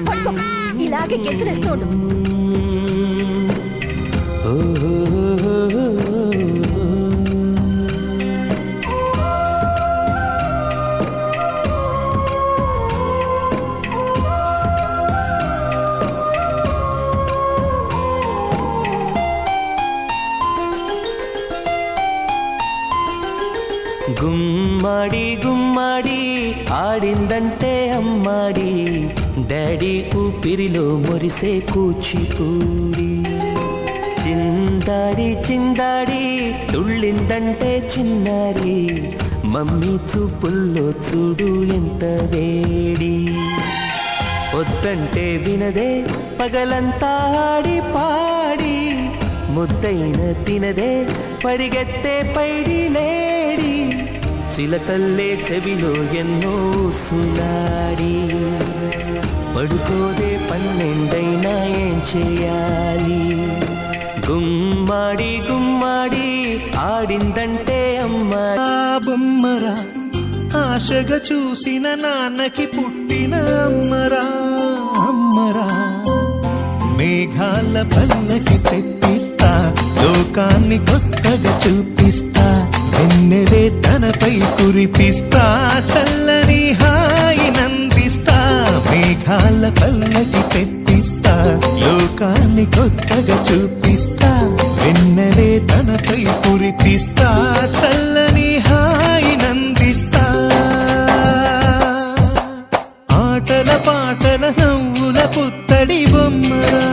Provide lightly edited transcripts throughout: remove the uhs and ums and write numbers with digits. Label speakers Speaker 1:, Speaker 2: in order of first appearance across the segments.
Speaker 1: పడుకో, ఇలాగే గెంతులేస్తూ ఉండు.
Speaker 2: గుమ్మడి గుమ్మడి ఆడిందంటే అమ్మాడి, డాడీ ఊపిరిలో మురిసే కూచిపూడి. చిందాడి చిందాడి తుళ్ళిందంటే చిన్నారి, మమ్మీ చూపుల్లో చూడు ఎంత వేడి. వద్దంటే వినదే పగలంతా ఆడి పాడి, ముద్దైన తినదే పరిగెత్తే పైడి లేడి. చిలకల్లే చెవిలో ఎన్నో సులాడి, పడుకోదే పన్నెండైనా ఏం చేయాలి. గుమ్మాడి గుమ్మాడి ఆడిందంటే అమ్మా
Speaker 3: బొమ్మరా, ఆశగా చూసిన నాన్నకి పుట్టిన అమ్మరా. అమ్మరా మేఘాల పల్లకి తెప్పిస్తా, లోకాన్ని కొత్తగా చూపిస్తా. వెన్నెలే తనపై కురిపిస్తా, చల్లని హాయి నందిస్తా. మేఘాల పల్లకి తెప్పిస్తా, లోకాన్ని కొత్తగా చూపిస్తా. వెన్నెలే తనపై కురిపిస్తా, చల్లని హాయి నందిస్తా. ఆటల పాటల నవ్వుల పుత్తడి బొమ్మరా.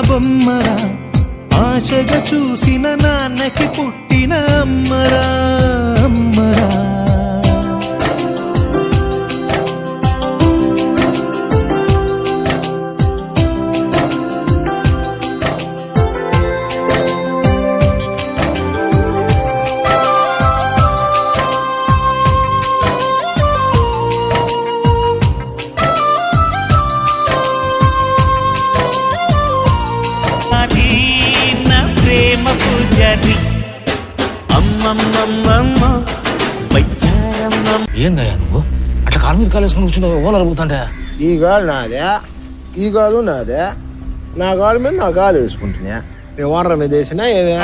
Speaker 3: బొమ్మరా ఆశగా చూసిన నాన్నకి పుట్టిన అమ్మరా. అమ్మరా
Speaker 4: ఏందయ్యా నువ్వు అట్లా కాలు మీద కాలు వేసుకుని కూర్చున్నావు? ఓనర్ పోతుంటే
Speaker 5: ఈ గాలు నాదే, ఈ గాలు నాదే. నా గాలు మీద నా గాలు వేసుకుంటున్నా. నేను ఓనర్ మీద వేసినా ఏవే